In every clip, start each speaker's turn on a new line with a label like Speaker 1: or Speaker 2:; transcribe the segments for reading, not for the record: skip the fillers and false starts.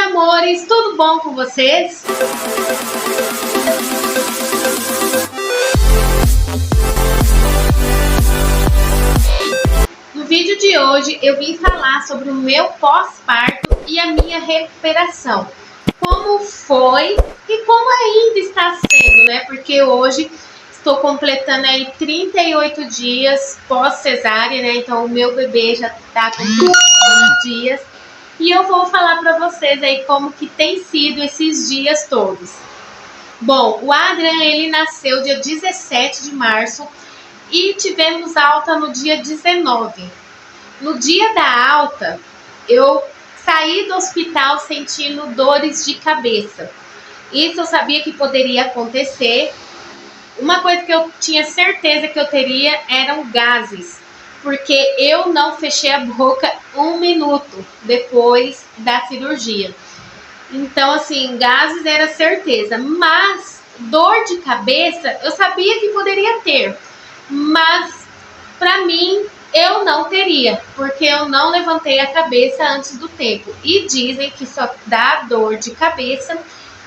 Speaker 1: amores, tudo bom com vocês? No vídeo de hoje eu vim falar sobre o meu pós-parto e a minha recuperação. Como foi e como ainda está sendo, né? Porque hoje estou completando aí 38 dias pós-cesárea, né? Então o meu bebê já está com 38 dias. E eu vou falar para vocês aí como que tem sido esses dias todos. Bom, o Adrian, ele nasceu dia 17 de março e tivemos alta no dia 19. No dia da alta, eu saí do hospital sentindo dores de cabeça. Isso eu sabia que poderia acontecer. Uma coisa que eu tinha certeza que eu teria eram gases, porque eu não fechei a boca um minuto depois da cirurgia. Então, assim, gases era certeza, mas dor de cabeça eu sabia que poderia ter, mas para mim eu não teria, porque eu não levantei a cabeça antes do tempo. E dizem que só dá dor de cabeça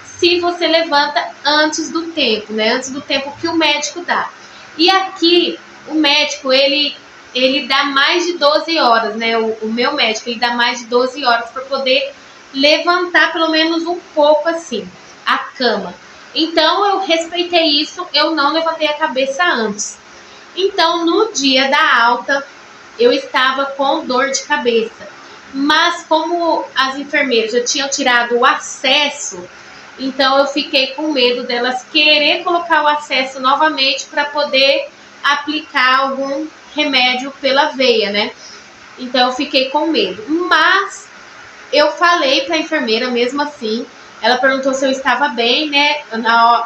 Speaker 1: se você levanta antes do tempo, né? Antes do tempo que o médico dá. E aqui o médico, ele dá mais de 12 horas, né? O meu médico, ele dá mais de 12 horas para poder levantar pelo menos um pouco assim a cama. Então eu respeitei isso, eu não levantei a cabeça antes. Então no dia da alta eu estava com dor de cabeça, mas como as enfermeiras já tinham tirado o acesso, então eu fiquei com medo delas querer colocar o acesso novamente para poder aplicar algum remédio pela veia, né? Então eu fiquei com medo, mas eu falei para a enfermeira mesmo assim. Ela perguntou se eu estava bem, né?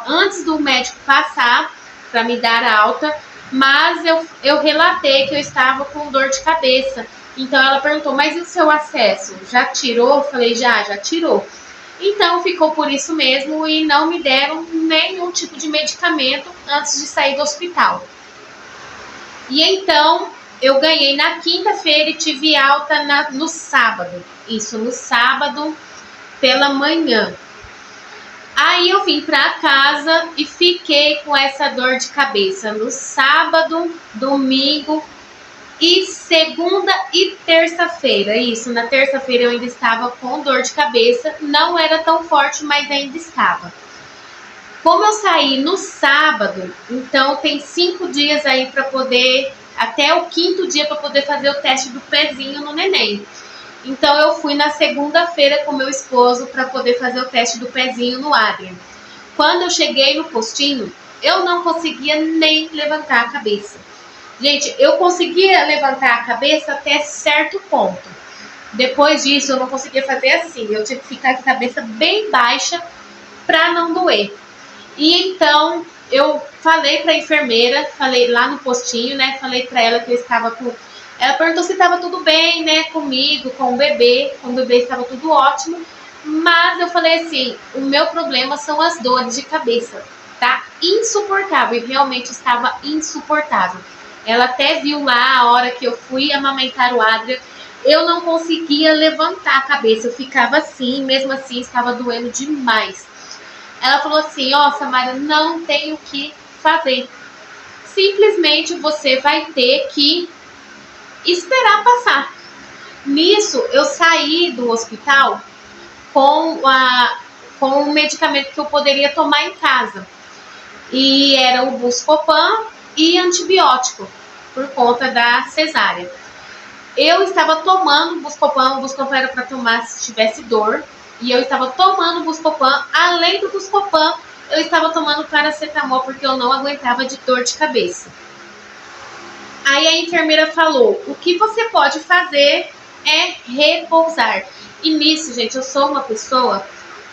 Speaker 1: Antes do médico passar para me dar alta, mas eu relatei que eu estava com dor de cabeça. Então ela perguntou, mas e o seu acesso? Já tirou? Eu falei, já tirou. Então ficou por isso mesmo e não me deram nenhum tipo de medicamento antes de sair do hospital. E então eu ganhei na quinta-feira e tive alta no sábado. Isso, no sábado pela manhã. Aí eu vim pra casa e fiquei com essa dor de cabeça no sábado, domingo e segunda e terça-feira. Isso, na terça-feira eu ainda estava com dor de cabeça. Não era tão forte, mas ainda estava. Como eu saí no sábado, então tem 5 dias aí para poder, até o 5º dia para poder fazer o teste do pezinho no neném. Então eu fui na segunda-feira com meu esposo para poder fazer o teste do pezinho no Adrian. Quando eu cheguei no postinho, eu não conseguia nem levantar a cabeça. Gente, eu conseguia levantar a cabeça até certo ponto. Depois disso eu não conseguia fazer assim, eu tinha que ficar com a cabeça bem baixa para não doer. E então eu falei para a enfermeira, falei lá no postinho, né? Falei para ela que eu estava com... Ela perguntou se estava tudo bem, né? Comigo, com o bebê estava tudo ótimo. Mas eu falei assim, o meu problema são as dores de cabeça, tá? Insuportável, e realmente estava insuportável. Ela até viu lá a hora que eu fui amamentar o Adrian, eu não conseguia levantar a cabeça, eu ficava assim, mesmo assim estava doendo demais. Ela falou assim, ó, Samara, não tem o que fazer. Simplesmente você vai ter que esperar passar. Nisso, eu saí do hospital com o medicamento que eu poderia tomar em casa. E era o Buscopan e antibiótico, por conta da cesárea. Eu estava tomando o Buscopan era para tomar se tivesse dor. E eu estava tomando Buscopan, além do Buscopan, eu estava tomando paracetamol porque eu não aguentava de dor de cabeça. Aí a enfermeira falou, o que você pode fazer é repousar. E nisso, gente, eu sou uma pessoa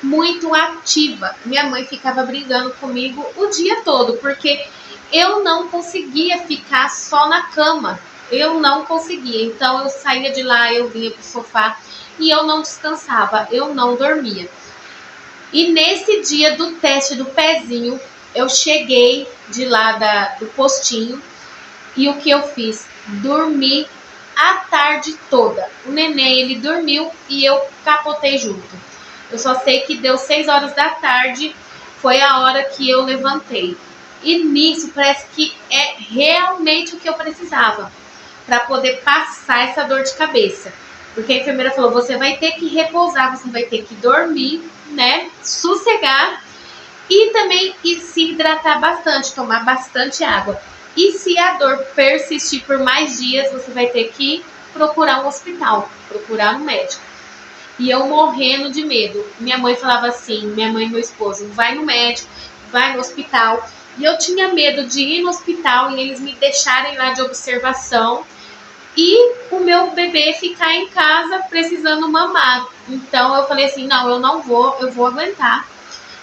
Speaker 1: muito ativa. Minha mãe ficava brigando comigo o dia todo, porque eu não conseguia ficar só na cama. Eu não conseguia. Então eu saía de lá, eu vinha pro sofá e eu não descansava, eu não dormia. E nesse dia do teste do pezinho, eu cheguei de lá do postinho e o que eu fiz? Dormi a tarde toda. O neném, ele dormiu e eu capotei junto. Eu só sei que deu 6 horas da tarde, foi a hora que eu levantei. E nisso parece que é realmente o que eu precisava para poder passar essa dor de cabeça. Porque a enfermeira falou, você vai ter que repousar, você vai ter que dormir, né, sossegar e também se hidratar bastante, tomar bastante água. E se a dor persistir por mais dias, você vai ter que procurar um hospital, procurar um médico. E eu morrendo de medo. Minha mãe falava assim, minha mãe e meu esposo, vai no médico, vai no hospital. E eu tinha medo de ir no hospital e eles me deixarem lá de observação e o meu bebê ficar em casa precisando mamar. Então eu falei assim, não, eu não vou, eu vou aguentar.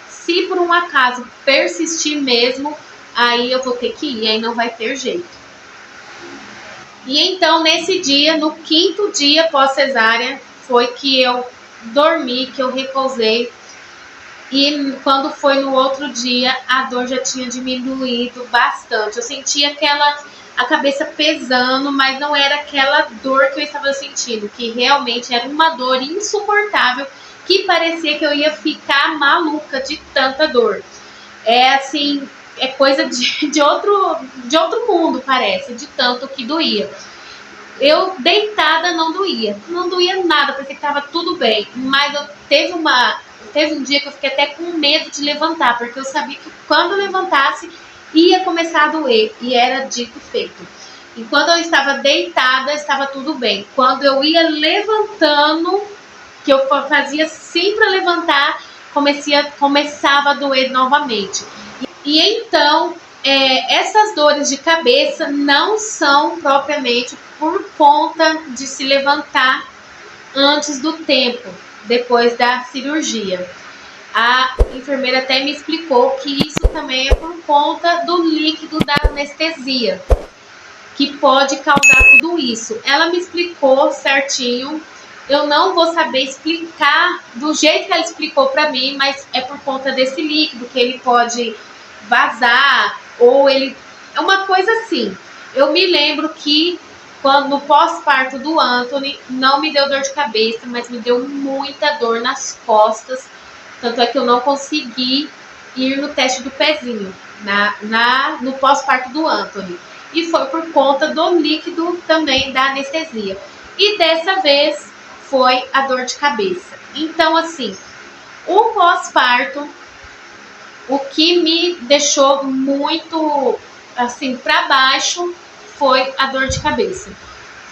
Speaker 1: Se por um acaso persistir mesmo, aí eu vou ter que ir, aí não vai ter jeito. E então nesse dia, no 5º dia pós-cesárea, foi que eu dormi, que eu repousei. E quando foi no outro dia, a dor já tinha diminuído bastante. Eu sentia a cabeça pesando, mas não era aquela dor que eu estava sentindo, que realmente era uma dor insuportável, que parecia que eu ia ficar maluca de tanta dor. É assim, é coisa de outro mundo, parece, de tanto que doía. Eu deitada não doía nada, parecia que estava tudo bem, mas teve um dia que eu fiquei até com medo de levantar, porque eu sabia que quando eu levantasse ia começar a doer, e era dito e feito. E quando eu estava deitada, estava tudo bem. Quando eu ia levantando, que eu fazia assim para levantar, começava a doer novamente. E então, essas dores de cabeça não são propriamente por conta de se levantar antes do tempo, depois da cirurgia. A enfermeira até me explicou que isso também é por conta do líquido da anestesia, que pode causar tudo isso. Ela me explicou certinho. Eu não vou saber explicar do jeito que ela explicou para mim, mas é por conta desse líquido que ele pode vazar, ou ele... É uma coisa assim. Eu me lembro que no pós-parto do Anthony, não me deu dor de cabeça, mas me deu muita dor nas costas. Tanto é que eu não consegui ir no teste do pezinho, no pós-parto do Anthony. E foi por conta do líquido também da anestesia. E dessa vez foi a dor de cabeça. Então, assim, o pós-parto, o que me deixou muito, assim, para baixo foi a dor de cabeça.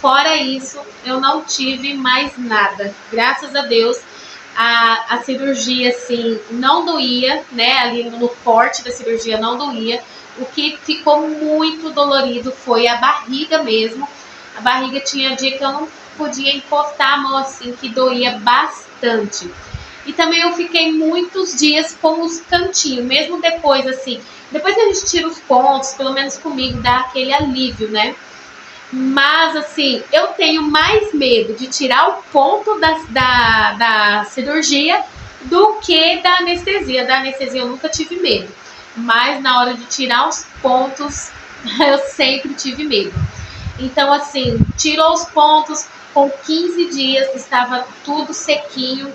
Speaker 1: Fora isso, eu não tive mais nada. Graças a Deus, a cirurgia, assim, não doía, né? Ali no corte da cirurgia não doía. O que ficou muito dolorido foi a barriga mesmo. A barriga tinha dia que eu não podia encostar a mão, assim, que doía bastante. E também eu fiquei muitos dias com os cantinhos, mesmo depois, assim, depois que a gente tira os pontos, pelo menos comigo, dá aquele alívio, né? Mas, assim, eu tenho mais medo de tirar o ponto da cirurgia do que da anestesia. Da anestesia eu nunca tive medo, mas na hora de tirar os pontos, eu sempre tive medo. Então, assim, tirou os pontos, com 15 dias estava tudo sequinho,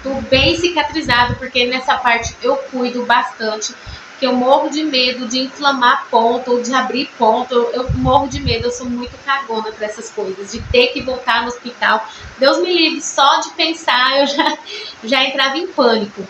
Speaker 1: tudo bem cicatrizado, porque nessa parte eu cuido bastante, que eu morro de medo de inflamar ponto ou de abrir ponto. Eu morro de medo, eu sou muito cagona para essas coisas, de ter que voltar no hospital. Deus me livre, só de pensar eu já entrava em pânico.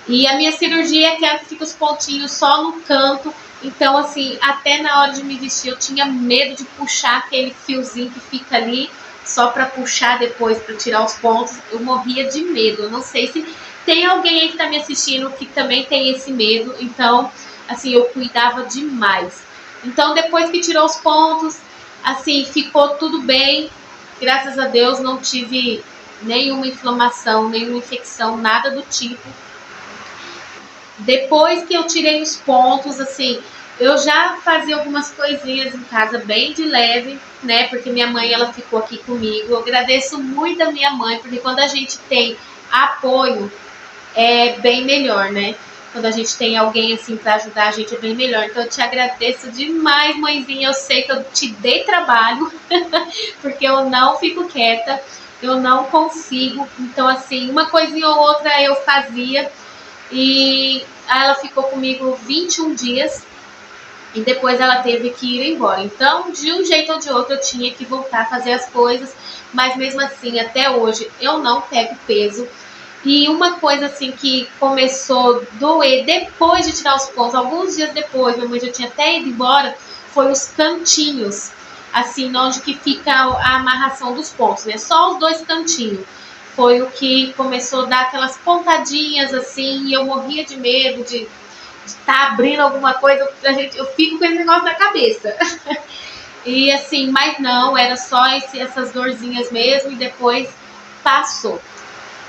Speaker 1: E a minha cirurgia é que fica os pontinhos só no canto. Então, assim, até na hora de me vestir eu tinha medo de puxar aquele fiozinho que fica ali, só para puxar depois, para tirar os pontos. Eu morria de medo. Eu não sei se tem alguém aí que tá me assistindo que também tem esse medo. Então, assim, eu cuidava demais. Então, depois que tirou os pontos, assim, ficou tudo bem. Graças a Deus, não tive nenhuma inflamação, nenhuma infecção, nada do tipo. Depois que eu tirei os pontos, assim, eu já fazia algumas coisinhas em casa bem de leve, né? Porque minha mãe, ela ficou aqui comigo. Eu agradeço muito a minha mãe, porque quando a gente tem apoio, é bem melhor, né? Quando a gente tem alguém assim para ajudar a gente, é bem melhor. Então eu te agradeço demais, mãezinha. Eu sei que eu te dei trabalho, porque eu não fico quieta. eu não consigo. Então, assim, uma coisinha ou outra eu fazia. E ela ficou comigo 21 dias. E depois ela teve que ir embora. Então, de um jeito ou de outro, eu tinha que voltar a fazer as coisas. Mas mesmo assim, até hoje, eu não pego peso. E uma coisa assim que começou a doer depois de tirar os pontos, alguns dias depois, minha mãe já tinha até ido embora, foi os cantinhos, assim, onde que fica a amarração dos pontos, né? Só os dois cantinhos. Foi o que começou a dar aquelas pontadinhas assim, e eu morria de medo de estar abrindo alguma coisa, eu fico com esse negócio na cabeça. E assim, mas não, era só essas dorzinhas mesmo, e depois passou.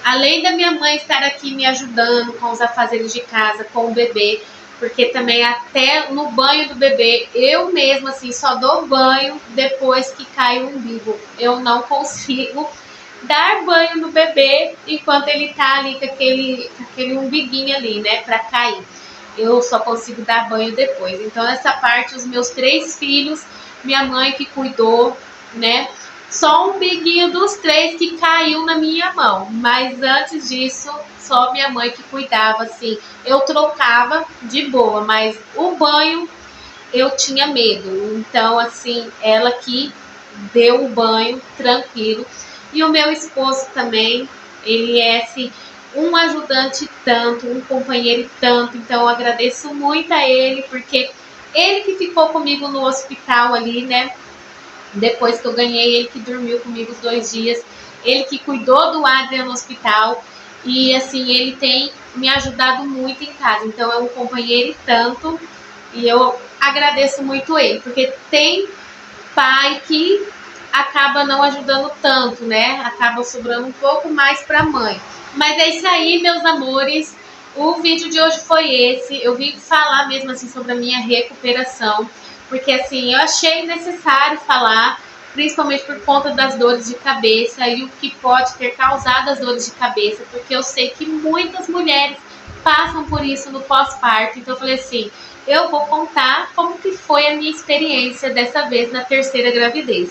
Speaker 1: Além da minha mãe estar aqui me ajudando com os afazeres de casa, com o bebê, porque também até no banho do bebê, eu mesma assim só dou banho depois que cai o umbigo. Eu não consigo dar banho no bebê enquanto ele tá ali com aquele umbiguinho ali, né, pra cair. Eu só consigo dar banho depois. Então essa parte, os meus 3 filhos, minha mãe que cuidou, né, só um biguinho dos 3 que caiu na minha mão, mas antes disso, só minha mãe que cuidava, assim, eu trocava de boa, mas o banho eu tinha medo, então assim, ela que deu o banho tranquilo, e o meu esposo também, ele é assim, um ajudante tanto, um companheiro tanto, então eu agradeço muito a ele, porque ele que ficou comigo no hospital ali, né, depois que eu ganhei, ele que dormiu comigo os 2 dias, ele que cuidou do Adrian no hospital, e assim, ele tem me ajudado muito em casa, então é um companheiro e tanto, e eu agradeço muito ele, porque tem pai que acaba não ajudando tanto, né, acaba sobrando um pouco mais para a mãe. Mas é isso aí, meus amores, o vídeo de hoje foi esse, eu vim falar mesmo assim sobre a minha recuperação, porque assim, eu achei necessário falar, principalmente por conta das dores de cabeça e o que pode ter causado as dores de cabeça, porque eu sei que muitas mulheres passam por isso no pós-parto, então eu falei assim, eu vou contar como que foi a minha experiência dessa vez na 3ª gravidez.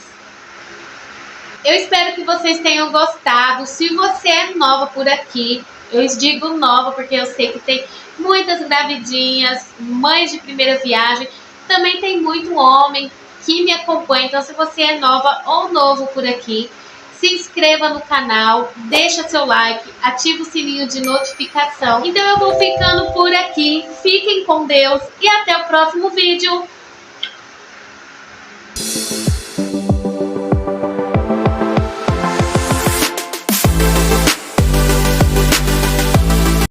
Speaker 1: Eu espero que vocês tenham gostado. Se você é nova por aqui, eu digo nova porque eu sei que tem muitas gravidinhas, mães de primeira viagem, também tem muito homem que me acompanha. Então, se você é nova ou novo por aqui, se inscreva no canal, deixa seu like, ativa o sininho de notificação. Então eu vou ficando por aqui. Fiquem com Deus e até o próximo vídeo.